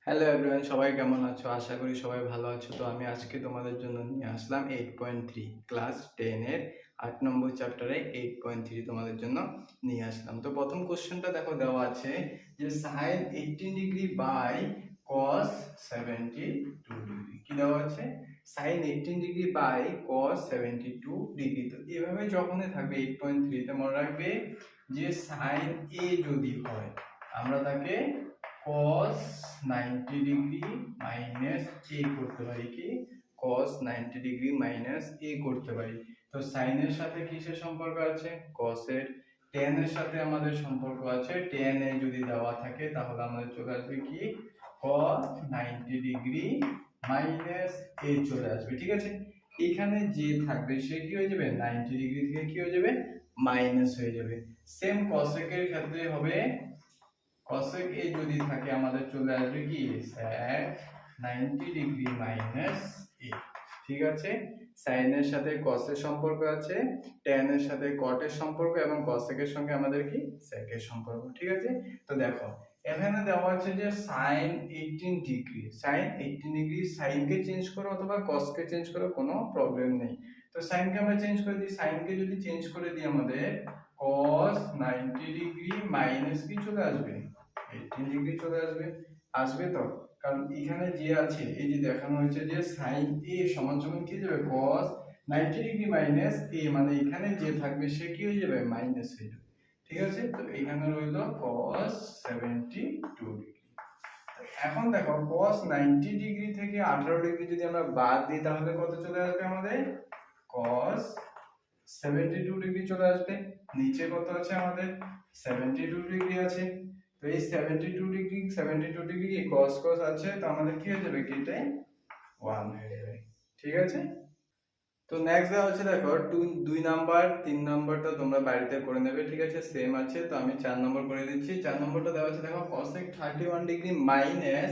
Hello everyone, সবাই কেমন আছো? আশা করি সবাই ভালো আছো। তো আমি আজকে তোমাদের জন্য নিয়ে আসলাম 8.3 ক্লাস 10 এর 8 নম্বর চ্যাপ্টারে 8.3 তোমাদের জন্য নিয়ে আসলাম। তো প্রথম কোশ্চেনটা দেখো দেওয়া আছে যে sin 18 degree by cos 72 degree. কি দেওয়া আছে? sin 18 degree by cos 72 degree. তো এভাবে যখনই থাকবে 8.3 তে মনে রাখবে যে sin a যদি হয় আমরা তাকে cos 90 ডিগ্রি মাইনাস a করতে পারি। কি cos 90 ডিগ্রি মাইনাস a করতে পারি। তো sin এর সাথে কিসের সম্পর্ক আছে? cos এর। tan এর সাথে আমাদের সম্পর্ক আছে, tan এ যদি দেওয়া থাকে তাহলে আমাদের চলে আসবে কি cos 90 ডিগ্রি মাইনাস a চলে আসবে। ঠিক আছে, এখানে যে থাকবে সে কি হয়ে যাবে 90 ডিগ্রি থেকে কি হয়ে যাবে মাইনাস হয়ে যাবে। সেম cosec এর ক্ষেত্রে হবে, cosec a যদি থাকে আমাদের চলে আসবে কি sec 90 ডিগ্রি মাইনাস a। ঠিক আছে, sin এর সাথে cos এর সম্পর্ক আছে, tan এর সাথে cot এর সম্পর্ক এবং cosec এর সঙ্গে আমাদের কি sec এর সম্পর্ক। ঠিক আছে, তো দেখো এখানে দেওয়া আছে যে sin 18 degree, sin 18 degree sin কে চেঞ্জ করো অথবা cos কে চেঞ্জ করো, কোনো প্রবলেম নেই। তো sin কে আমরা চেঞ্জ করে দিই, sin কে যদি চেঞ্জ করে দিই আমাদের cos 90 ডিগ্রি মাইনাস কি চলে আসবে 18 ডিগ্রি চলে আসবে। আসবে তো, কারণ এখানে যে আছে এই যে দেখানো হয়েছে যে sin a সমান সমান কি যাবে cos 90 ডিগ্রি মাইনাস a, মানে এখানে যে থাকবে সে কি হয়ে যাবে মাইনাস হয়ে যাবে। ঠিক আছে, তো এখানে রইল cos 72 ডিগ্রি। এখন দেখো cos 90 ডিগ্রি থেকে 18 ডিগ্রি যদি আমরা বাদ দিই তাহলে কত চলে আসবে আমাদের cos 72 ডিগ্রি চলে আসবে। নিচে কত আছে আমাদের 72 ডিগ্রি আছে। তো এই 72 ডিগ্রি cos cos আছে, তো আমাদের কি হয়ে যাবে কেটে 1 হয়ে যাবে। ঠিক আছে, তো নেক্সট দেওয়া হচ্ছে দেখো দুই নাম্বার 3 নাম্বারটা তোমরা বাড়িতে করে নেবে। ঠিক আছে, সেম আছে, তো আমি 4 নম্বর করে দিচ্ছি। 4 নম্বরটা দেওয়া আছে দেখো cosec 31 degree minus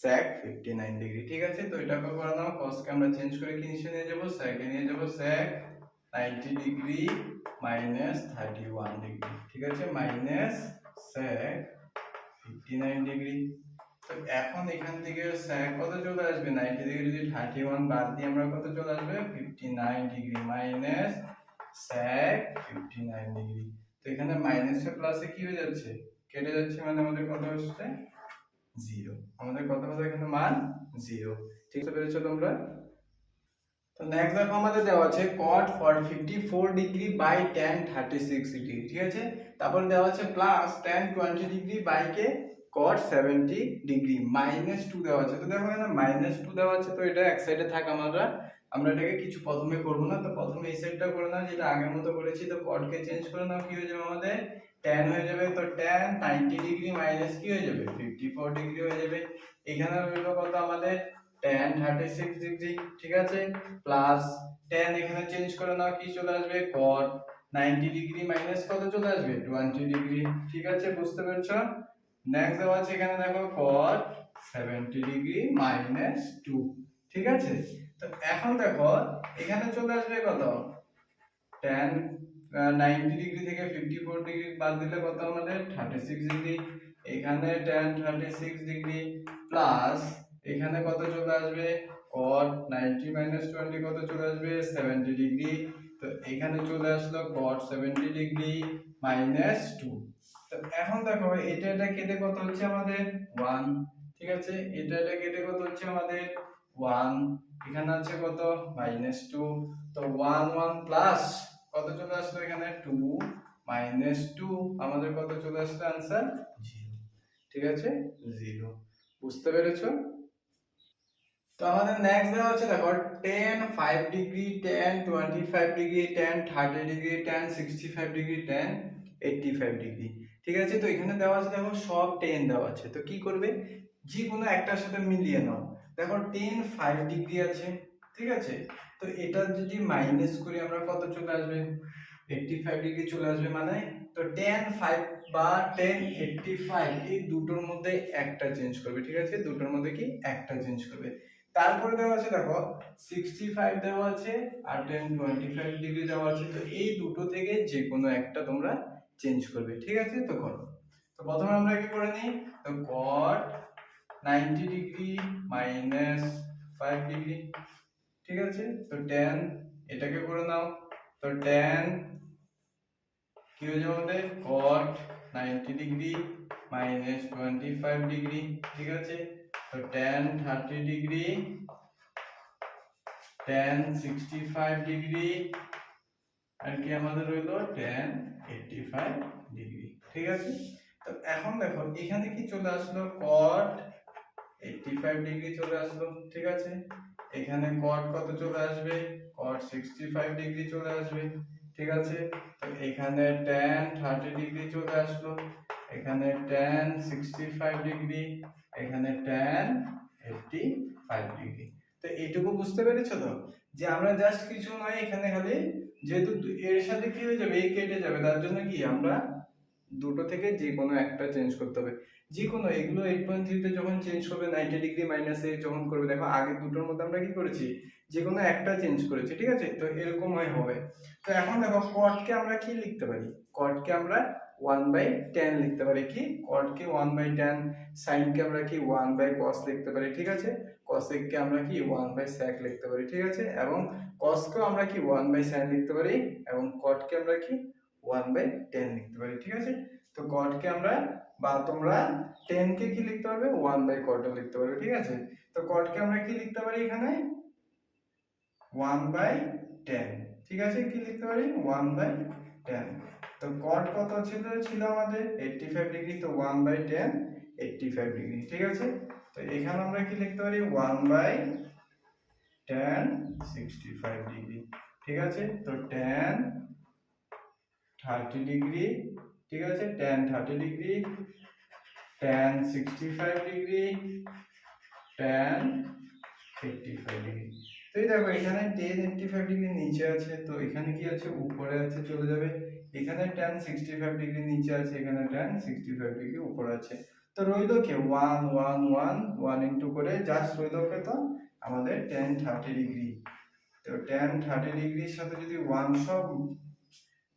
sec 59 degree. ঠিক আছে, তো এটাকে করে নাও, cos কে আমরা চেঞ্জ করে কি নিচে নিয়ে যাব sec এ নিয়ে যাব, sec 90 ডিগ্রি মাইনাস 31 ডিগ্রি। ঠিক আছে, মাইনাস sec 59 ডিগ্রি। তো এখন এখান থেকে sec কত চলে আসবে 90 থেকে যদি 31 বাদ দিই আমরা কত চলে আসবে 59 ডিগ্রি মাইনাস sec 59 ডিগ্রি। তো এখানে মাইনাসে প্লাসে কি হয়ে যাচ্ছে কেটে যাচ্ছে, মানে আমাদের কত হচ্ছে 0। আমাদের কত হবে এখানে মান 0। ঠিক আছে, পেরেছো তোমরা? তো নেক্সট দেখো আমাদের দেওয়া আছে cot 54 degree by tan 36 degree. ঠিক আছে, তারপর দেওয়া আছে প্লাস tan 20 ডিগ্রি বাই কে cot 70 ডিগ্রি মাইনাস 2 দেওয়া আছে। তো দেখো এখানে মাইনাস 2 দেওয়া আছে, তো এটা এক সাইডে থাক, আমরা এটাকে কিছু প্রথমে করব না, তো প্রথমে এই সাইডটা করে নাও যেটা আগের মতো করেছি। তো cot কে চেঞ্জ করে নাও, কি হয়ে যাবে আমাদের tan হয়ে যাবে। তো tan 90 ডিগ্রি মাইনাস কি হয়ে যাবে 54 ডিগ্রি হয়ে যাবে। এখানে রইল কত আমাদের tan 36 ডিগ্রি। ঠিক আছে, প্লাস tan এখানে চেঞ্জ করে নাও, কি চলে আসবে cot 90 ডিগ্রি মাইনাস কত চলে আসবে 20 ডিগ্রি। ঠিক আছে, বুঝতে পেরেছো? নেক্সট দেওয়া আছে এখানে দেখো cot 70 ডিগ্রি মাইনাস 2। ঠিক আছে, তো এখন দেখো এখানে চলে আসবে কত tan 90 ডিগ্রি থেকে 54 ডিগ্রি বাদ দিলে কত আমাদের 36 ডিগ্রি। এখানে tan 36 ডিগ্রি প্লাস এখানে কত চলে আসবে cot 90 20 কত চলে আসবে 70 ডিগ্রি। তো এখানে চলে আসলো cot 70 ডিগ্রি মাইনাস 2। তো এখন দেখো এটা কেটে কত হচ্ছে আমাদের 1। ঠিক আছে, এটা কেটে কত হচ্ছে আমাদের 1। এখানে আছে কত -2। তো 1 1 প্লাস কত চলে আসলো এখানে 2 -2, আমাদের কত চলে আসলো आंसर 0। ঠিক আছে, 0। বুঝতে পেরেছো? তো আমাদের নেক্সট দেওয়া আছে দেখো tan 5 degree tan 25 degree tan 30 degree tan 65 degree tan 85 degree. ঠিক আছে, তো এখানে দেওয়া আছে দেখো সব tan দেওয়া আছে, তো কি করবে যে কোনো একটার সাথে মিলিয়ে নাও। দেখো tan 5 ডিগ্রি আছে। ঠিক আছে, তো এটা যদি মাইনাস করি আমরা কত চলে আসবে 85 ডিগ্রি চলে আসবে, মানে তো tan 5 বা tan 85 এই দুটোর মধ্যে একটা চেঞ্জ করবে। ঠিক আছে, দুটোর মধ্যে কি একটা চেঞ্জ করবে। তারপরে দেওয়া আছে দেখো 65 দেওয়া আছে আর tan 25 ডিগ্রি দেওয়া আছে, তো এই দুটো থেকে যে কোনো একটা তোমরা চেঞ্জ করবে। ঠিক আছে, তো করো। তো প্রথমে আমরা কি করে নিই, তো cot 90 ডিগ্রি মাইনাস 5 ডিগ্রি, ঠিক আছে। তো tan এটাকে করে নাও, তো tan কি হয়ে যাবে আমাদের cot 90 ডিগ্রি মাইনাস 25 ডিগ্রি, ঠিক আছে। তো tan 30 ডিগ্রি tan 65 ডিগ্রি আর কি আমাদের রইল tan 85 ডিগ্রি, ঠিক আছে। তো এখন দেখো এখানে কি চলে আসলো cot 85 ডিগ্রি চলে আসলো, ঠিক আছে। এখানে cot কত চলে আসবে, cot 65 ডিগ্রি চলে আসবে, ঠিক আছে। তো এখানে tan 30 ডিগ্রি চলে আসলো, এখানে tan 65 ডিগ্রি, এখানে tan 85 ডিগ্রি। তো এইটুকু বুঝতে পেরেছো তো, যে আমরা জাস্ট কিছু নয় এখানে খালি, যেহেতু এর সাথে কি হয়ে যাবে, এই কেটে যাবে, তার জন্য কি আমরা দুটো থেকে যে কোনো একটা চেঞ্জ করতে হবে। যে কোনো এগুলো 8.3 তে যখন চেঞ্জ করবে 90 ডিগ্রি মাইনাস এ যখন করবে, দেখো আগে দুটোর মধ্যে আমরা কি করেছি, যে কোনো একটা চেঞ্জ করেছি, ঠিক আছে। তো এরকম হবে। তো এখন দেখো cot কে আমরা কি লিখতে পারি, cot কে আমরা 1/10 লিখতে পারি, কি cot কে 1/10, sin কে আমরা কি 1/cos লিখতে পারি, ঠিক আছে। cosec কে আমরা কি 1/sec লিখতে পারি, ঠিক আছে। এবং cos কেও আমরা কি 1/sin লিখতে পারি, এবং cot কে আমরা কি 1/10 লিখতে পারি, ঠিক আছে। তো cot কে আমরা, বা তোমরা 10 কে কি লিখতে পারবে 1/cot ও লিখতে পারবে, ঠিক আছে। তো cot কে আমরা কি লিখতে পারি এখানে 1/10, ঠিক আছে। কি লিখতে পারি 1/10। তো cot কত ছিল আমাদের 85 ডিগ্রি, তো 1/10 85 ডিগ্রি, ঠিক আছে। তো এখানে আমরা কি লিখতে পারি 1/10 65 ডিগ্রি, ঠিক আছে। তো tan 30 ডিগ্রি, ঠিক আছে, tan 30 degree, tan 65 degree, tan 85 degree. তো এই দেখো এখানে tan 85 ডিগ্রি নিচে আছে, তো এখানে কি আছে উপরে আছে, চলে যাবে। এখানে tan 65 ডিগ্রি নিচে আছে, এখানে tan 65 ডিগ্রি উপরে আছে। তো রইল কি 1 1 1 1 ইনটু করে জাস্ট রইল কত আমাদের tan 30 ডিগ্রি। তো tan 30 ডিগ্রির সাথে যদি 1 সব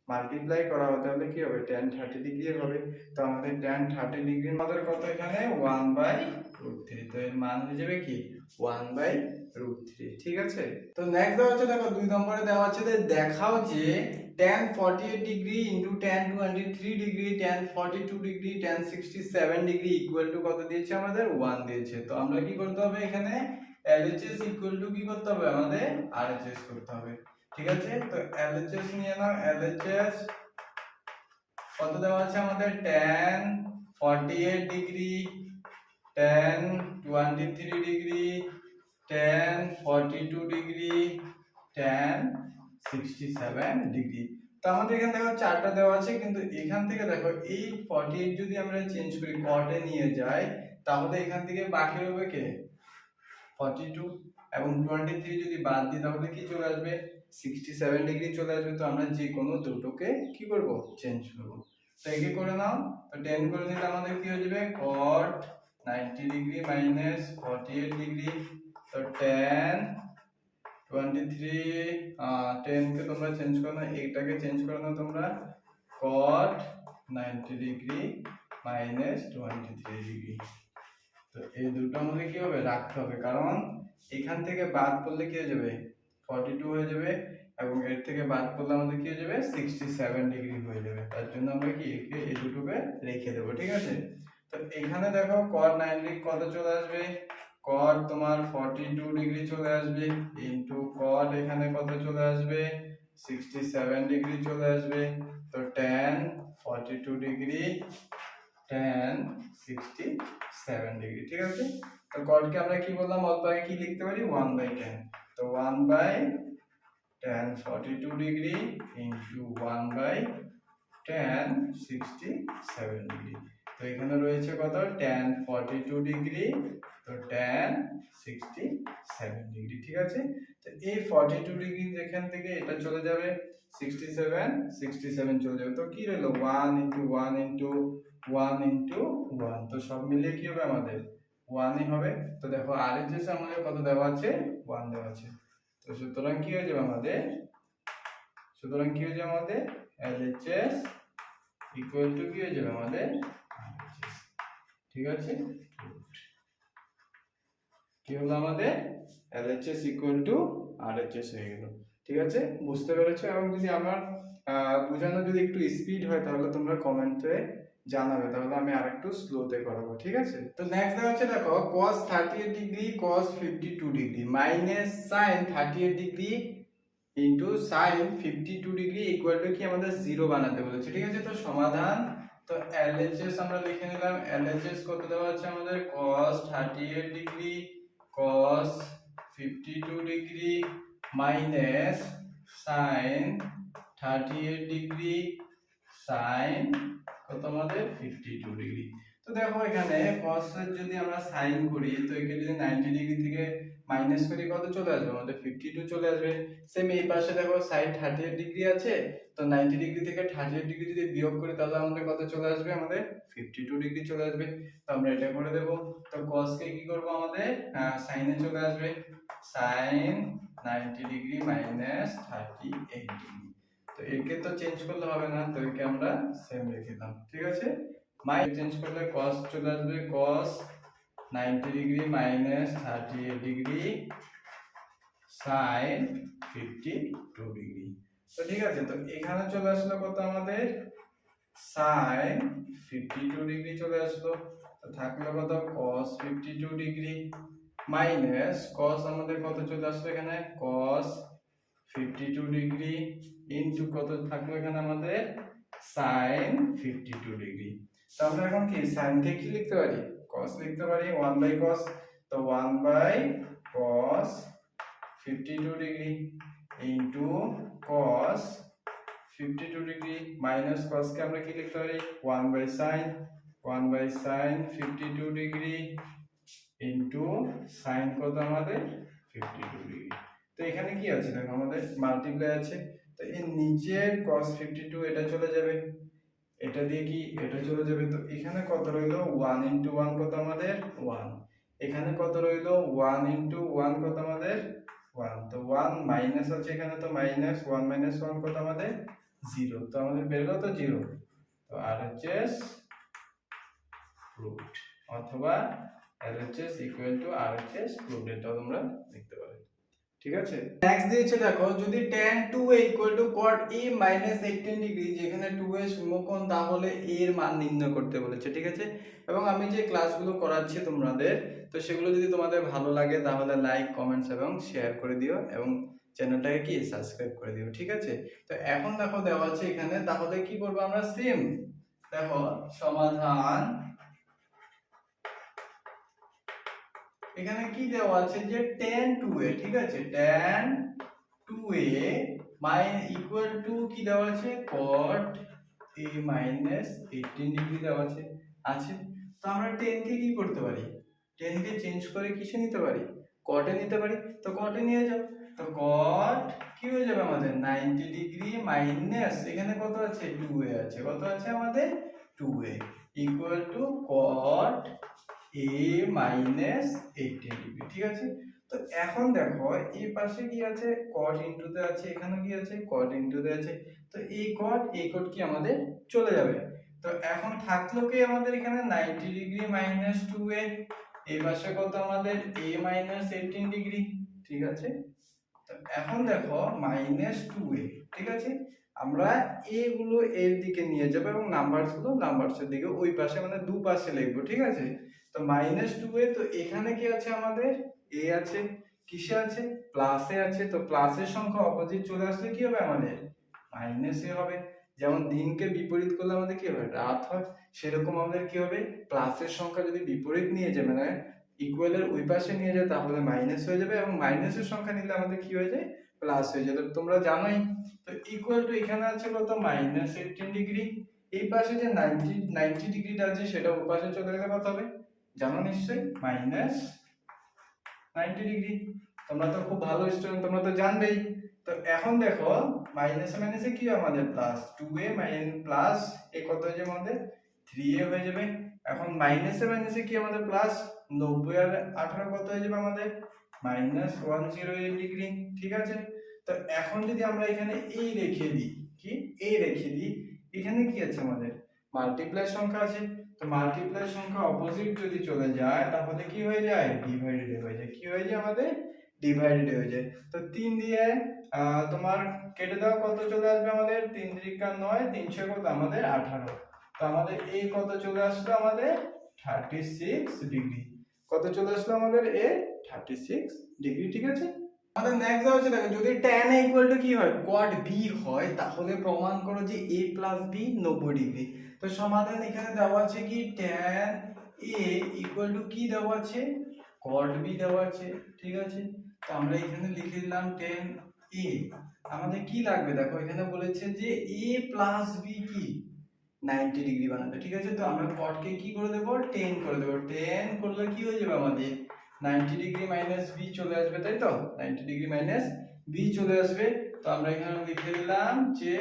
মাল্টিপ্লাই করা হয় তাহলে কি হবে tan 30 ডিগ্রি হবে। তো আমাদের tan 30 ডিগ্রির আমাদের কত এখানে 1/√3, তো এর মান হয়ে যাবে কি 1/√3, ঠিক আছে। তো নেক্সট দেওয়া আছে, দেখো 2 নম্বরে দেওয়া আছে যে দেখাও যে tan 48 degree into tan 23 degree tan 42 degree tan 67 degree equal to কত দিয়েছে আমাদের 1 দিয়েছে। তো আমরা কি করতে হবে এখানে LHS ইকুয়াল টু কি করতে হবে আমাদের RHS করতে হবে, ঠিক আছে। তো LHS নিয়ে নাও, LHS কত দেওয়া আছে আমাদের tan 48 degree tan 23 degree tan 42 degree tan 67 degree. তো আমাদের এখানে দেখো চারটা দেওয়া আছে, কিন্তু এখান থেকে দেখো এই 48 যদি আমরা চেঞ্জ করি cot এ নিয়ে যাই, তাহলে এখান থেকে বাকি রইবে কে 42, এবং 23 যদি বাদ দিই তাহলে কি চলে আসবে 67 ডিগ্রি চলে আসবে। তো আমরা যে কোনো দুটোকে কি করব চেঞ্জ করব। তো একে করে নাও, তো 10 করে নিলে আমাদের কি হয়ে যাবে cot 90 ডিগ্রি মাইনাস 48 ডিগ্রি। তো tan 23 10 কে তোমরা চেঞ্জ করো না, এইটাকে চেঞ্জ করে নাও তোমরা cot 90 ডিগ্রি মাইনাস 23 ডিগ্রি। তো এই দুটো আমাদের কি হবে রাখতে হবে, কারণ এখান থেকে বাদ পড়লে কি হয়ে যাবে 42 হয়ে যাবে, এবং এর থেকে বাদ পড়লে আমাদের কি হয়ে যাবে 67 ডিগ্রি হয়ে যাবে। তার জন্য আমরা কি একে এই দুটোকে রেখে দেব, ঠিক আছে। তো এখানে দেখো cot 90 কত চলে আসবে, cot তোমার 42 ডিগ্রি চলে আসবে ইনটু cot এখানে কত চলে আসবে 67 ডিগ্রি চলে আসবে। তো tan 42 ডিগ্রি tan 67 ডিগ্রি, ঠিক আছে। তো cot কে আমরা কি বললাম অল্প আগে কি লিখতে পারি 1/10, তো 1/tan 42 degree into 1/tan 67 degree. তো এখানে রয়েছে কত tan 42 ডিগ্রি, তো tan 67 ডিগ্রি, ঠিক আছে। তো এই 42 ডিগ্রি যেখান থেকে এটা চলে যাবে 67 চলে যাবে, তো কি রইলো 1 ইনটু 1 ইনটু 1 ইনটু 1, তো সব মিলিয়ে কি হবে আমাদের 1 ই হবে। তো দেখো RHS আমাদের কত দেওয়া আছে 1 দেওয়া আছে। তো সুতরাং কি হয়ে যাবে আমাদের, LHS ইকুয়াল টু কি হয়ে যাবে আমাদের RHS, ঠিক আছে। কি হলো আমাদের LHS ইকুয়াল টু RHS হয়ে গেল। ঠিক আছে, বুঝতে পেরেছো? এবং যদি আমার বোঝানো যদি একটু স্পিড হয় তাহলে তোমরা কমেন্টে জানাবে, তাহলে আমি আরেকটু স্লোতে করাবো। ঠিক আছে, তো নেক্সট দেওয়া হচ্ছে দেখো cos 38 degree cos 52 degree minus sin 38 degree into sin 52 degree equal to কি আমাদের 0 বানাতে বলেছে। ঠিক আছে, তো সমাধান, তো LHS আমরা লিখে নিলাম। LHS কত দেওয়া আছে আমাদের cos 38 degree cos 52 degree minus sin 38 degree sin কত আমাদের 52 ডিগ্রি। তো দেখো এখানে cos এর যদি আমরা sin করি তো একে যদি 90 ডিগ্রি থেকে মাইনাস করি কত চলে আসবে আমাদের 52 চলে আসবে। সেম এই পাশে দেখো sin 38 ডিগ্রি আছে, তো 90 ডিগ্রি থেকে 38 ডিগ্রি যদি বিয়োগ করি তাহলে আমাদের কত চলে আসবে আমাদের 52 ডিগ্রি চলে আসবে। তো আমরা এটা করে দেব। তো cos কে কি করব আমাদের sin এ চলে আসবে sin 90 ডিগ্রি মাইনাস 38 ডিগ্রি। তো একে তো চেঞ্জ করলে হবে না, তো একে আমরা সেম রেখে দিলাম। ঠিক আছে, মাই চেঞ্জ করলে cos চলে আসবে cos 90 degree minus 38 degree sin 52 degree. তো ঠিক আছে, তো এখানে চলে আসলো কত আমাদের sin 52 ডিগ্রি চলে আসলো। তো থাকলো কত cos 52 ডিগ্রি মাইনাস cos আমাদের কত চলে আসলো এখানে cos 52 ডিগ্রি ইনটু কত থাকলো এখানে আমাদের sin 52 ডিগ্রি। তো আমরা এখন কি sin কে কি লিখতে পারি cos লিখতে পারি 1/cos। তো 1/cos 52 degree into cos 52 degree minus cos কে আমরা কি লিখতে পারি 1/sin 52 ডিগ্রি ইনটু sin কত আমাদের 52 ডিগ্রি। তো এখানে কি আছে দেখো আমাদের মাল্টিপ্লাই আছে, তো এর নিচে cos 52 এটা চলে যাবে, এটা দিয়ে কি এটা চলে যাবে। তো এখানে কত রইলো 1 ইনটু 1 কত আমাদের 1, এখানে কত রইলো 1 ইনটু 1 কত আমাদের 1। তো 1 মাইনাস আছে এখানে, তো মাইনাস 1 মাইনাস 1 কত আমাদের 0। তো আমাদের বের হলো তো 0। তো RHS proved অথবা LHS equal to RHS proved, এটা তোমরা লিখতে পারো। ঠিক আছে, নেক্সট দিয়েছে দেখো যদি tan 2a equal to cot a minus 18 degree, যেখানে 2a সমকোণ তাহলে a এর মান নির্ণয় করতে বলেছে। ঠিক আছে, এবং আমি যে ক্লাসগুলো করাচ্ছি তোমাদের, তো সেগুলো যদি তোমাদের ভালো লাগে তাহলে লাইক কমেন্টস এবং শেয়ার করে দিও এবং চ্যানেলটাকে কি সাবস্ক্রাইব করে দিও। ঠিক আছে, তো এখন দেখো দেওয়া আছে এখানে, তাহলে কি করব আমরা সেম দেখো সমাধান, এখানে কি দেওয়া আছে যে tan 2a। ঠিক আছে, tan 2a ইকুয়াল টু কি দেওয়া আছে cot a minus 18 ডিগ্রি দেওয়া আছে। তো আমরা 10 কে কি করতে পারি 10 কে চেঞ্জ করে কিসে নিতে পারি cot এ নিতে পারি। তো cot এ নিয়ে যাও, তো cot কি হয়ে যাবে আমাদের 90 ডিগ্রি মাইনাস এখানে কত আছে 2a আছে, কত আছে আমাদের 2a equal to cot a minus 18 degree. ঠিক আছে, তো এখন দেখো এই পাশে কি আছে cot ইনটু তে আছে, এখানে কি আছে cot ইনটু তে আছে। তো এই cot কি আমাদের চলে যাবে। তো এখন থাকলো কি আমাদের এখানে 90 ডিগ্রি মাইনাস 2a, এই পাশে কত আমাদের a মাইনাস 18 ডিগ্রি। ঠিক আছে, তো এখন দেখো মাইনাস 2a। ঠিক আছে, আমরা a গুলো এর দিকে নিয়ে যাব এবং নাম্বারস গুলো নাম্বারসের দিকে ওই পাশে মানে দুপাশে লিখবো। ঠিক আছে, তো মাইনাস 2a, তো এখানে কি আছে আমাদের a আছে, কিসে আছে প্লাসে আছে। তো প্লাসের সংখ্যা অপোজিট চলে আসলে কি হবে আমাদের মাইনাস এ হবে। যেমন দিনকে বিপরীত করলে আমাদের কি হবে রাত হয়, সেরকম আমাদের কি হবে প্লাসের সংখ্যা যদি বিপরীত নিয়ে যায় মানে ইকুয়ালের ওই পাশে নিয়ে যায় তাহলে মাইনাস হয়ে যাবে, এবং মাইনাসের সংখ্যা নিলে আমাদের কি হয়ে যায় প্লাস হয়ে যায়। তো তোমরা জানোই, তো ইকুয়াল টু এখানে আছে কত মাইনাস 18 ডিগ্রি, এই পাশে যে 90 ডিগ্রিটা আছে সেটা ওই পাশে চলে গেলে কত হবে জানো নিশ্চয়ই মাইনাস 90 ডিগ্রি। তোমরা তো খুব ভালো স্টুডেন্ট, তোমরা তো জানবেই। তো এখন দেখো মাইনাসে মাইনাসে কি আমাদের প্লাস 2a মাইনাস প্লাস এ কত হয়ে যাবে আমাদের 3a হয়ে যাবে। এখন মাইনাসে মাইনাসে কি আমাদের প্লাস 90 আর 18 কত হয়ে যাবে আমাদের মাইনাস 108 ডিগ্রি। ঠিক আছে, তো এখন যদি আমরা এখানে এই রেখে দিই কি এই রেখে দিই, এখানে কি আছে আমাদের মাল্টিপ্লাই সংখ্যা আছে। তো মাল্টিপ্লাই সংখ্যা অপোজিট যদি চলে যায় তাহলে কি হয়ে যায়, ডিভাইডেড হয়ে যায়। কি হয়ে যায় আমাদের, ডিভাইডেড হয়ে যায়। তো 3 দিয়ে তোমার কেটে দাও, কত চলে আসবে আমাদের, 3 3 9, 300 কত আমাদের 18। তো আমাদের এই কত চলে আসলো আমাদের 36 ডিগ্রি। কত চলে আসলো আমাদের এ 36 ডিগ্রি। ঠিক আছে, আমাদের নেক্সট দেওয়া হচ্ছে, দেখো যদি tan a ইকুয়াল টু কি হয়, cot b হয়, তাহলে প্রমাণ করো যে a প্লাস b 90 ডিগ্রি। তো সমাধান এখানে দেওয়া আছে কি, tan a ইকুয়াল টু কি দেওয়া আছে, cot b দেওয়া আছে। ঠিক আছে, তো আমরা এখানে লিখে দিলাম tan a। আমাদের কি লাগবে, দেখো এখানে বলেছে যে a প্লাস b কি 90 ডিগ্রি বানাতে। ঠিক আছে, তো আমরা cot কে কি করে দেব, 10 করে দেব। 10 করলে কি হয়ে যাবে আমাদের 90 ডিগ্রি মাইনাস b চলে আসবে, তাই তো, 90 ডিগ্রি মাইনাস b চলে আসবে। তো আমরা এখানে লিখে দিলাম যে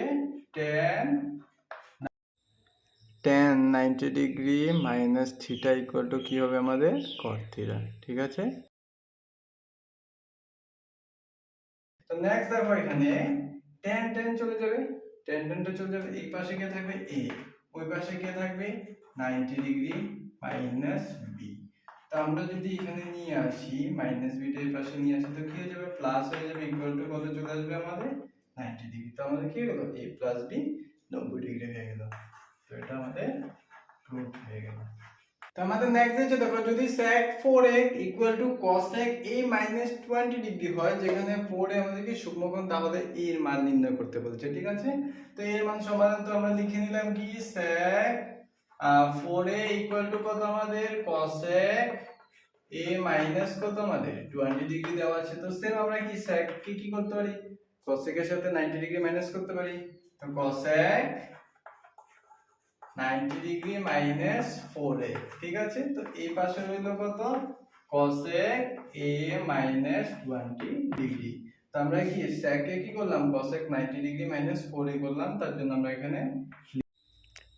tan 90 degree minus theta equal to কি হবে আমাদের cot থিটা। ঠিক আছে, তো নেক্সট দেখো এখানে tan tan চলে যাবে, tan tan টা চলে যাবে, এই পাশে কে থাকবে a, ওই পাশে কে থাকবে 90 ডিগ্রি মাইনাস b। তো আমরা যদি এখানে নিয়ে আসি মাইনাস b টা এই পাশে নিয়ে আসি, তো কি হয়ে যাবে, প্লাস হয়ে যাবে, ইকুয়াল টু কত চলে আসবে আমাদের 90 ডিগ্রি। তো আমাদের কি হলো, a প্লাস b 90 ডিগ্রি হয়ে গেল। তো এটা আমাদের প্রুফ হয়ে গেল। তো আমাদের নেক্সট হচ্ছে, দেখো যদি sec 4x cosec a 20 degree হয়, যেখানে 4a আমাদেরকে সূক্ষ্মকোণ, তাহলে a এর মান নির্ণয় করতে বলছে। ঠিক আছে, তো এর মান সমাধান তো আমরা লিখে নিলাম কি, sec 4a কত আমাদের cosec a মাইনাস কত আমাদের 20 ডিগ্রি দেওয়া আছে। তো সেম আমরা কি sec কে কি করতে পারি, cosec এর সাথে 90 ডিগ্রি মাইনাস করতে পারি। তো cosec 90 ডিগ্রি মাইনাস 4a। ঠিক আছে, তো এই পাশে রইল কত, cosec a মাইনাস 20 ডিগ্রি। তো আমরা কি sec কে কি করলাম, cosec 90 ডিগ্রি মাইনাস 4a করলাম, তার জন্য আমরা এখানে,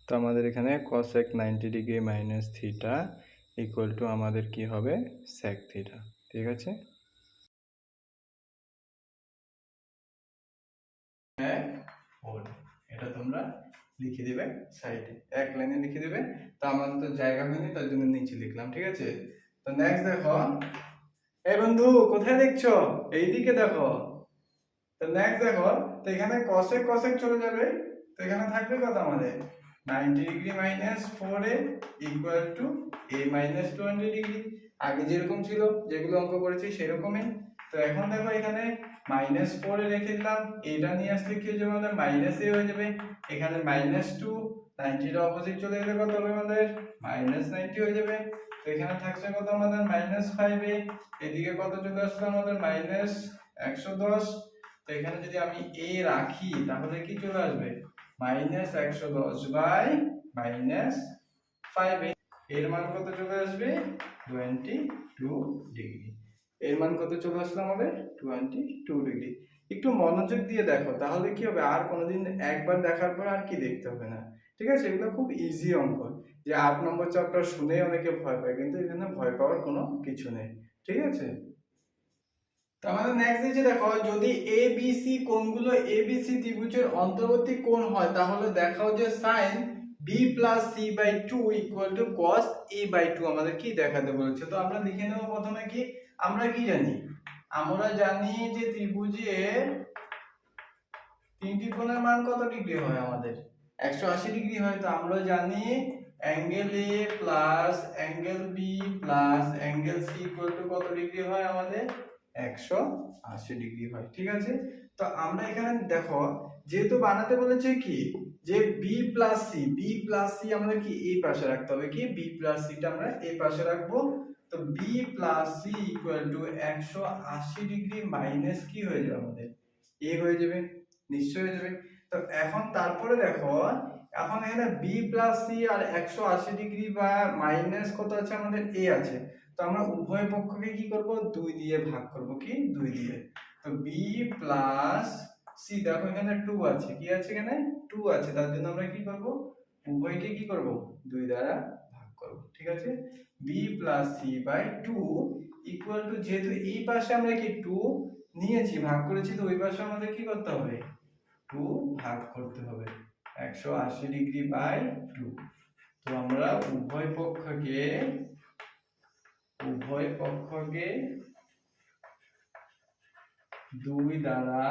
তো আমাদের এখানে cosec 90 degree minus theta equal to আমাদের কি হবে, sec থিটা। ঠিক আছে, এটা তোমরা লিখে দিবে সাইডে, এক লাইনে লিখে দিবে। তো আমার তো জায়গা হয়নি, তার জন্য নিচে লিখলাম। ঠিক আছে, তো নেক্সট দেখো, এই বন্ধু কোথায় দেখছো, এইদিকে দেখো। তো নেক্সট দেখো, তো এখানে cosec cosec চলে যাবে, তো এখানে থাকবে কত আমাদের 90 degree minus 4a equal to a minus 20 degree. আগে যেরকম ছিল, যেগুলো অঙ্ক করেছি সেরকমই। তো এখন দেখো এখানে মাইনাস 4a রেখে দিলাম, এটা নিয়ে আসলে কি হয়ে যাবে আমাদের মাইনাস a হয়ে যাবে। এখানে মাইনাস 2, 90 টা অপোজিট চলে গেলে কত হবে আমাদের মাইনাস 90 হয়ে যাবে। তো এখানে থাকছে কত আমাদের মাইনাস 5a, এদিকে কত চলে আসলো আমাদের মাইনাস 110। তো এখানে যদি আমি a রাখি তাহলে কি চলে আসবে, মাইনাস 110 বাই মাইনাস 5a। এর মান কত চলে আসবে 22 ডিগ্রি। এর মান কত চলে আসলো আমাদের 22 ডিগ্রি। একটু মনোযোগ দিয়ে দেখো, তাহলে কি হবে, আর কোনোদিন একবার দেখার পর আর কি দেখতে হবে না। ঠিক আছে, এগুলো খুব ইজি অঙ্ক, যে 8 নম্বর চ্যাপ্টার শুনেই অনেকে ভয় পায়, কিন্তু এখানে ভয় পাওয়ার কোনো কিছু নেই। ঠিক আছে, তো আমাদের নেক্সট দিচ্ছে, দেখো যদি ABC কোণগুলো ABC ত্রিভুজের অন্তর্বর্তী কোণ হয়, তাহলে দেখাও যে sin B plus C by 2 equal to cos A by 2 আমাদের কি দেখাতে বলেছে। তো আমরা লিখে নেব প্রথমে কি, আমরা কি জানি, আমরা জানি যে ত্রিভুজের তিনটি কোণের মান কত ডিগ্রি হয় আমাদের 180 ডিগ্রি হয়। তো আমরা জানি angle A plus angle B plus angle C equal to কত ডিগ্রি হয় আমাদের 180 ডিগ্রি হয়। ঠিক আছে, তো আমরা এখানে দেখো যেহেতু বানাতে বলেছে কি, যে B plus C, B plus C আমাদের কি এই পাশে রাখতে হবে, কি B প্লাস C টা আমরা এই পাশে রাখবো। তো B plus C equal to 180 degree minus কি হয়ে যাবে আমাদের A হয়ে যাবে, নিশ্চয় হয়ে যাবে। তো এখন তারপরে দেখো, এখন এখানে b প্লাস c আর 180 ডিগ্রি বা মাইনাস কত আছে আমাদের a আছে। তো আমরা উভয় পক্ষকে কি করব, 2 দিয়ে ভাগ করব, কি 2 দিয়ে। তো b প্লাস c, দেখো এখানে 2 আছে, কি আছে এখানে 2 আছে, তার জন্য আমরা কি করব, উভয়কে কি করব 2 দ্বারা ভাগ করব। ঠিক আছে, b plus c by 2 equal to, যেহেতু এই পাশে আমরা কি 2 নিয়েছি ভাগ করেছি, তো ওই পাশে আমাদের কি করতে হবে 2 ভাগ করতে হবে 180 ডিগ্রি বাই 2। তো আমরা উভয় পক্ষকে 2 দ্বারা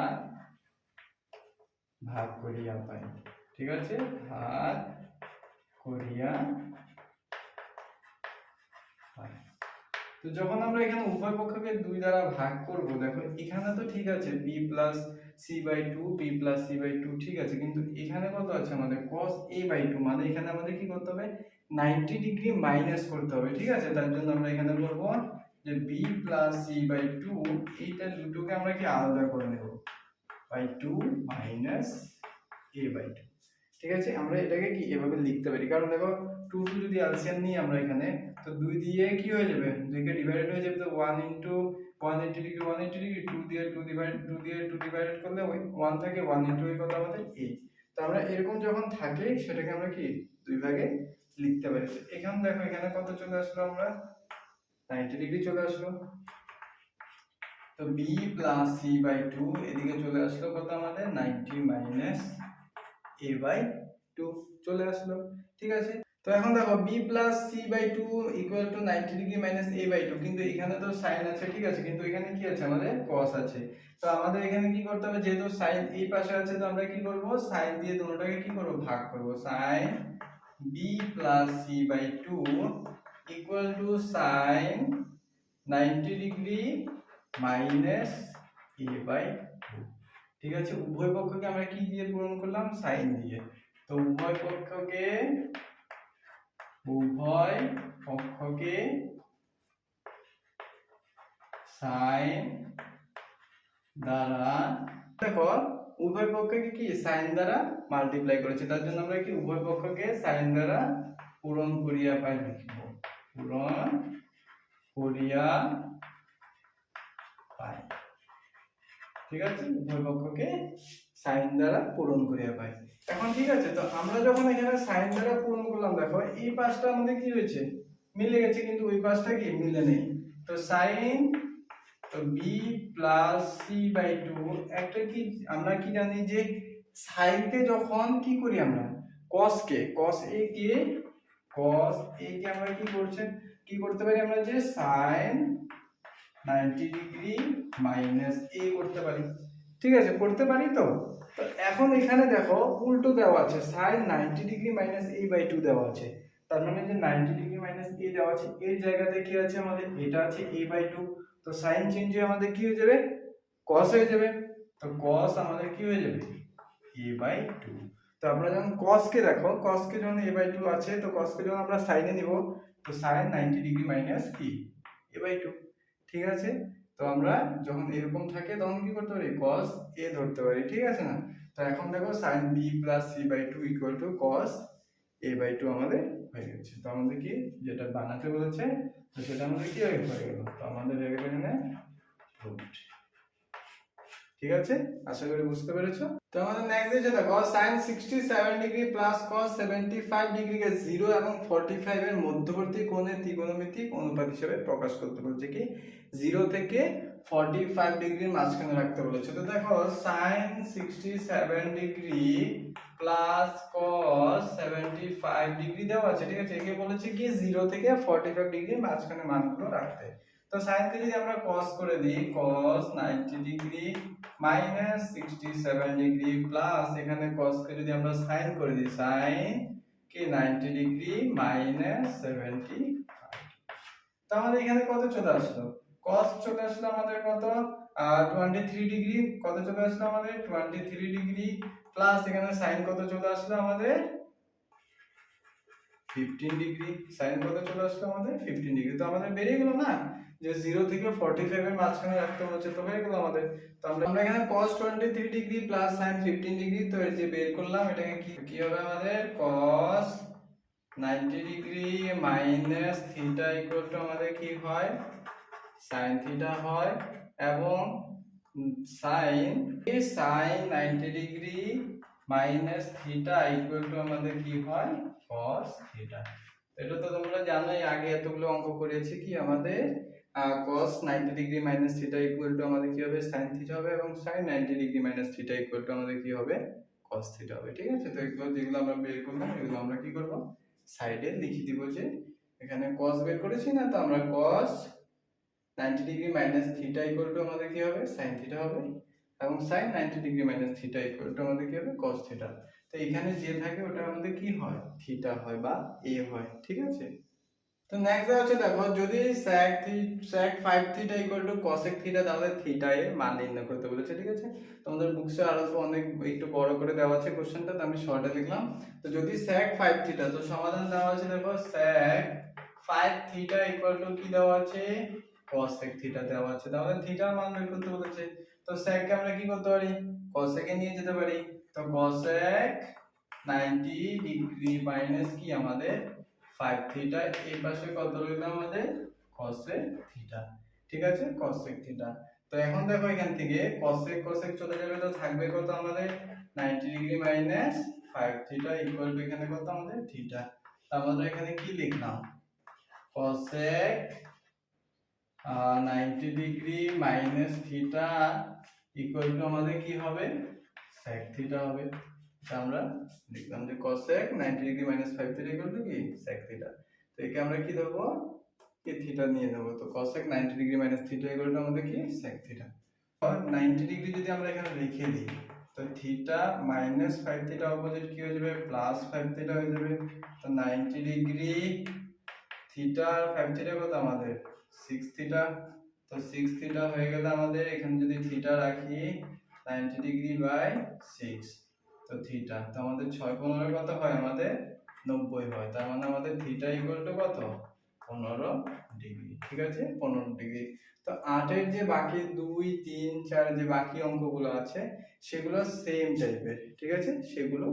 ভাগ করিয়া পাই। ঠিক আছে, ভাগ করিয়া পাই। তো যখন আমরা এখানে উভয় পক্ষকে 2 দ্বারা ভাগ করব, দেখো এখানে তো ঠিক আছে b plus c/2 b plus c/2 ঠিক আছে, কিন্তু এখানে কত আছে আমাদের cos a/2, মানে এখানে আমাদের কি করতে হবে 90 ডিগ্রি মাইনাস করতে হবে। ঠিক আছে, তার জন্য আমরা এখানে করব যে b প্লাস c/2 এইটা দুটোকে আমরা কি আলাদা করে নেব বাই 2 মাইনাস a/2। ঠিক আছে, আমরা এটাকে কি এভাবে লিখতে পারি, কারণ দেখো 2 যদি এলসিএম নিই আমরা এখানে, তো 2 দিয়ে কি হয়ে যাবে, 2 কে ডিভাইডেড হয়ে যাবে, তো 1 ইনটু 180 ডিগ্রি 180 ডিগ্রি, 2 দিয়ে 2 ডিভাইডেড করলে ওই 1 থাকে, 1 ইনটু এই কত আমাদের a। তো আমরা এরকম যখন থাকে সেটাকে আমরা কি দুই ভাগে লিখতে পারি। এখানে দেখো এখানে কত চলে আসলো, আমরা 90 ডিগ্রি চলে আসলো। তো b প্লাস c/2 এদিকে চলে আসলো কত আমাদের 90 মাইনাস a/2 চলে আসলো। ঠিক আছে, তো এখন দেখো b plus c/2 equal two 90 degree minus a/2, কিন্তু এখানে তো সাইন আছে। ঠিক আছে, কিন্তু এখানে কি আছে আমাদের cos আছে। তো আমাদের এখানে কি করতে হবে, যেহেতু সাইন এই পাশে আছে, তো আমরা কি করব সাইন দিয়ে দুটোটাকে কি করব ভাগ করব। Sine b plus c/2 equal to sine 90 degree minus a/2। ঠিক আছে, উভয় পক্ষকে আমরা কি দিয়ে পূরণ করলাম, সাইন দিয়ে। তো উভয় পক্ষকে সাইন দ্বারা, দেখো উভয় পক্ষকে কি সাইন দ্বারা মাল্টিপ্লাই করেছে, তার জন্য আমরা কি উভয় পক্ষকে সাইন দ্বারা পূরণ করিয়া পাই লিখব, পূরণ করিয়া পাই। ঠিক আছে, উভয় পক্ষকে সাইন দ্বারা পূরণ করিয়া পাই। এখন ঠিক আছে, তো আমরা যখন এখানে সাইন দ্বারা পূরণ করলাম, দেখো এই পাশটা আমাদের কি হয়েছে মিলে গেছে, কিন্তু ওই পাশটা কি মিলে নেই। তো সাইন, তো b প্লাস c/2 একটা কি আমরা কি জানি যে সাইনকে যখন কি করি আমরা cos a কে আমরা কি করতে পারি আমরা, যে sin 90 ডিগ্রি মাইনাস a করতে পারি। ঠিক আছে, করতে পারি। তো তো এখন এখানে দেখো উল্টো দেওয়া আছে, sin 90 ডিগ্রি মাইনাস a/2 দেওয়া আছে, তার মানে যে 90 ডিগ্রি মাইনাস a দেওয়া আছে, এর জায়গাতে কি আছে আমাদের এটা আছে a/2। তো সাইন চেঞ্জ হয়ে আমাদের কি হয়ে যাবে cos হয়ে যাবে। তো cos আমাদের কি হয়ে যাবে a/2। তো আমরা যখন cos কে দেখো, cos কে যখন a/2 আছে, তো cos কে যখন আমরা সাইনে নিব, তো sin 90 ডিগ্রি মাইনাস কি a/2। ঠিক আছে, তো আমরা যখন এরকম থাকে তখন কি করতে পারি cos a ধরতে পারি। ঠিক আছে না, তো এখন দেখো sin b plus c/2 equal two cos a/2 আমাদের হয়ে গেছে। তো আমাদের কি যেটা বানাতে বলেছে, তো সেটা আমাদের কি হয়ে গেল, তো আমাদের হয়ে গেল এখানে রুট। ঠিক আছে, আশা করি বুঝতে পেরেছো। তো আমাদের নেক্সট যেটা দেখো sin 67 ডিগ্রি প্লাস cos 75 ডিগ্রিকে 0 এবং 45 এর মধ্যবর্তী কোণের ত্রিকোণমিতিক অনুপাত হিসেবে প্রকাশ করতে বলছে। কি 0 থেকে 45 ডিগ্রির মাঝখানে রাখতে বলেছে। তো দেখো sin 67 degree plus cos 75 degree দেওয়া আছে। ঠিক আছে, একে বলেছে কি 0 থেকে 45 ডিগ্রির মাঝখানে মানগুলো রাখতে। তো sin কে যদি আমরা cos করে দিই, cos 90 degree minus 67 degree plus এখানে cos কে যদি আমরা sin করে দিই, sin কে 90 ডিগ্রি মাইনাস 75। তো আমাদের এখানে কত চলে আসলো, cos চলে আসলো আমাদের কত 23 ডিগ্রি, কত চলে আসলো আমাদের 23 ডিগ্রি প্লাস এখানে sin কত চলে আসলো আমাদের 15 ডিগ্রি, sin কত চলে আসলো আমাদের 15 ডিগ্রি। তো আমাদের বেরিয়ে গেল না যে 0 থেকে 45 এর মাঝখানে রাখতে হচ্ছে, তো হয়ে গেল আমাদের। তো আমরা এখানে cos 23 degree plus sin 15 degree, তো এই যে বের করলাম এটাকে কি হবে আমাদের cos 90 degree minus theta equal to আমাদের কি হয় sin থিটা হয়, এবং sin 90 degree minus theta equal to আমাদের কি হয় cos থিটা। এটা তো তোমরা জানোই, আগে এতগুলো অঙ্ক করেছি কি আমাদের cos 90 degree minus theta equal to আমাদের কি হবে sin থিটা হবে, এবং sin 90 degree minus theta equal to আমাদের কি হবে cos থিটা হবে। ঠিক আছে, তো এগুলো যেগুলো আমরা বের করলাম এগুলো আমরা কি করব সাইডে লিখে দিব যে এখানে cos বের করেছি না, তো আমরা cos 90 degree minus theta equal to আমাদের কি হবে sin থিটা হবে, এবং sin 90 degree minus theta equal to আমাদের কি হবে cos থিটা। তো এখানে যে থাকে ওটা আমাদের কি হয় থিটা হয় বা a হয়, ঠিক আছে। তো নেক্সট হচ্ছে দেখো যদি sec 5 theta equal to cosec theta, তাহলে থিটা এর মান নির্ণয় করতে বলেছে, ঠিক আছে। তোমাদের বুকসে আরো অনেক একটু বড় করে দেওয়া আছে কোশ্চেনটা, তো আমি শর্টে লিখলাম। তো যদি sec 5 থিটা, তো সমাধান দেওয়া আছে দেখো sec 5 থিটা ইকুয়াল টু কি দেওয়া আছে cosec থিটা দেওয়া আছে, তাহলে থিটার মান বের করতে বলেছে। তো sec কে আমরা কি করতে পারি cosec এ নিয়ে যেতে পারি, তো cosec 90 ডিগ্রি মাইনাস কি আমাদের 5 থিটা, এই পাশে কত রইল আমাদের cosec থিটা, ঠিক আছে cosec থিটা। তো এখন দেখো এখান থেকে cosec চলে যাবে, তো থাকবে কত আমাদের 90 degree minus 5 theta equal to এখানে কত আমাদের থিটা। তো আমরা এখানে কি লিখলাম cosec 90 degree minus theta equal to আমাদের কি হবে sec থিটা হবে। তো আমরা লিখলাম যে cosec 90 degree minus 5 theta equal to কি sec থিটা। তো একে আমরা কি ধরবো কি থিটা নিয়ে নেব, তো cosec 90 degree minus theta equal to আমাদের কি sec থিটা। আর 90 ডিগ্রি যদি আমরা এখানে লিখে দিই, তো থিটা মাইনাস 5 থিটা অপোজিট কি হয়ে যাবে প্লাস 5 থিটা হয়ে যাবে। তো 90 ডিগ্রি থিটা আর 5 থিটা কত আমাদের 6 থিটা, তো 6 থিটা হয়ে গেল আমাদের, এখানে যদি থিটা রাখি 90 ডিগ্রি বাই 6, তো থিটা, তো আমাদের 6 15 কত হয় আমাদের 90 হয়, তার মানে আমাদের থিটা ইকুয়াল টু কত 15 ডিগ্রি, ঠিক আছে 15 ডিগ্রি। তো 8 এর যে বাকি 2 3 4 যে বাকি অঙ্কগুলো আছে সেগুলো সেম টাইপের, ঠিক আছে সেগুলো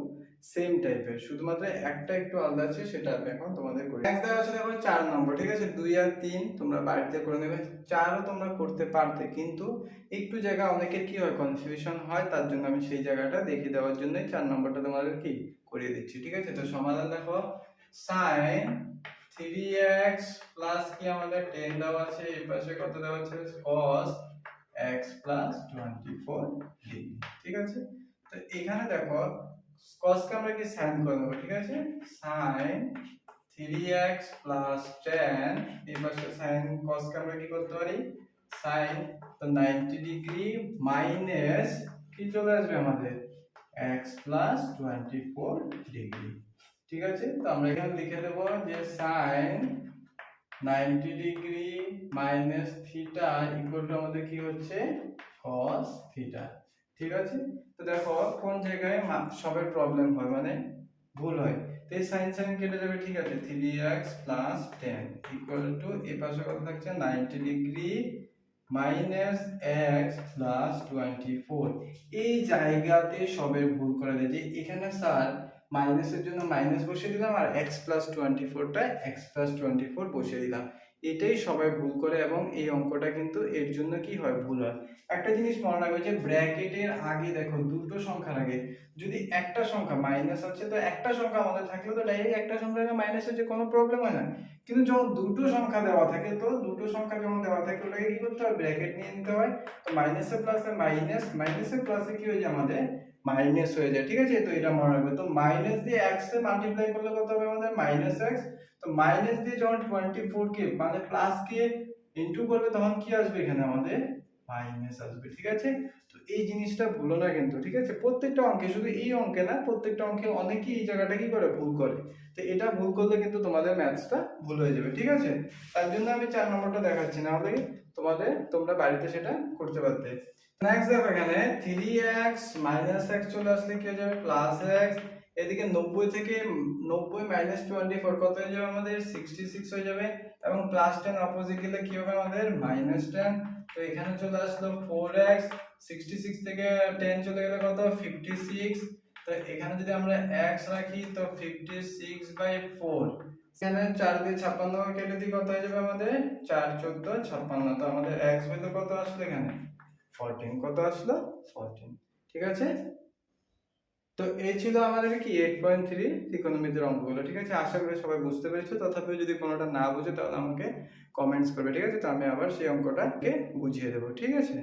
সেম টাইপের, শুধুমাত্র একটা একটু আলাদা আছে, সেটা আমি এখন তোমাদের করি। নেক্সট দেওয়া আছে দেখো 4 নম্বর, ঠিক আছে 2 আর 3 তোমরা বাড়িতে করে নেবে, 4 ও তোমরা করতে পারতে, কিন্তু একটু জায়গা অনেকের কি হয় কনফিউশন হয়, তার জন্য আমি সেই জায়গাটা দেখিয়ে দেওয়ার জন্যই 4 নম্বরটা তোমাদের কি করিয়ে দিচ্ছি, ঠিক আছে। তো সমাধান দেখো sin 3x প্লাস কি আমাদের 10 দেওয়া আছে, এই পাশে কত দেওয়া আছে cos x প্লাস 24 ডিগ্রি, ঠিক আছে। তো এখানে দেখো cos কে আমরা কি sin করে দেব, ঠিক আছে sin 3x প্লাস 10, এই পাশে sin cos কে আমরা কি করতে পারি sin, তো 90 ডিগ্রি মাইনাস কি চলে আসবে আমাদের x প্লাস 24 ডিগ্রি, ঠিক আছে। তো আমরা এখানে লিখে দেব যে sin 90 degree minus theta equal to আমাদের কি হচ্ছে cos থিটা, ঠিক আছে। তো দেখো কোন জায়গায় সবের প্রবলেম হয় মানে ভুল হয়, তো এই sin কেটে যাবে, ঠিক আছে 3x 10 ইকুয়াল টু এই পাশে কত থাকছে 90 ডিগ্রি মাইনাস x প্লাস 24, এই জায়গাতে সবের ভুল করে দেয় যে এখানে স্যার মাইনাসের জন্য মাইনাস বসিয়ে দিলাম আর x প্লাস 24 টা x প্লাস 24 বসিয়ে দিলাম, এটাই সবাই ভুল করে, এবং এই অঙ্কটা কিন্তু এর জন্য কি হয় ভুল হয়। একটা জিনিস মনে রাখবে যে ব্র্যাকেটের আগে দেখো দুটো সংখ্যার আগে যদি একটা সংখ্যা মাইনাস আছে, তো একটা সংখ্যা আমাদের থাকলে তো ডাইরেক্ট একটা সংখ্যাকে মাইনাসের যে কোনো প্রবলেম হয় না, কিন্তু যখন দুটো সংখ্যা দেওয়া থাকে, তো দুটো সংখ্যা যখন দেওয়া থাকে ওটাকে কি করতে হয় ব্র্যাকেট নিয়ে নিতে হয়, তো মাইনাসে প্লাসে মাইনাস, মাইনাসে প্লাসে কি হয়ে যায় আমাদের মাইনাস হয়ে যায়, ঠিক আছে। তো এটা মনে রাখবে, তো মাইনাস দিয়ে x এ মাল্টিপ্লাই করলে কত হবে আমাদের মাইনাস x, তো মাইনাস দিয়ে যখন 24 কে মানে প্লাস কে ইনটু করবে তখন কি আসবে এখানে আমাদের মাইনাস আসবে, ঠিক আছে। তো এই জিনিসটা ভুলো না কিন্তু, ঠিক আছে প্রত্যেকটা অঙ্কে, শুধু এই অঙ্কে না প্রত্যেকটা অঙ্কে অনেকেই এই জায়গাটা কি করে ভুল করে, তো এটা ভুল করলে কিন্তু তোমাদের ম্যাথসটা ভুল হয়ে যাবে, ঠিক আছে। তার জন্য আমি 4 নম্বরটা দেখাচ্ছি, না হলে তোমরা বাড়িতে সেটা করতে পারতে। নেক্সট দেখো এখানে 3x মাইনাস x চলে আসলে কি হয়ে যাবে প্লাস x, এদিকে 90 থেকে 90 মাইনাস 24 কত হয়ে যাবে আমাদের 66 হয়ে যাবে, এবং প্লাস 10 অপোজিট গেলে কি হবে আমাদের মাইনাস 10, তো এখানে চলে আসলো 4x, 66 থেকে 10 চলে গেলে কত 56, তো এখানে যদি আমরা x রাখি তো 56/4, এখানে 4 দিয়ে 56 কেটে দিই কত হয়ে যাবে আমাদের 4 14 56, তো আমাদের x ভ্যালু কত আসলো এখানে 14, কত আসলো 14, ঠিক আছে। তো এই ছিল আমাদের কি 8.3 ত্রিকোণমিতির অঙ্কগুলো, ঠিক আছে। আশা করি সবাই বুঝতে পেরেছো, তথাপিও যদি কোনোটা না বুঝে তাহলে আমাকে কমেন্টস করবে, ঠিক আছে, তো আমি আবার সেই অঙ্কটাকে বুঝিয়ে দেবো, ঠিক আছে।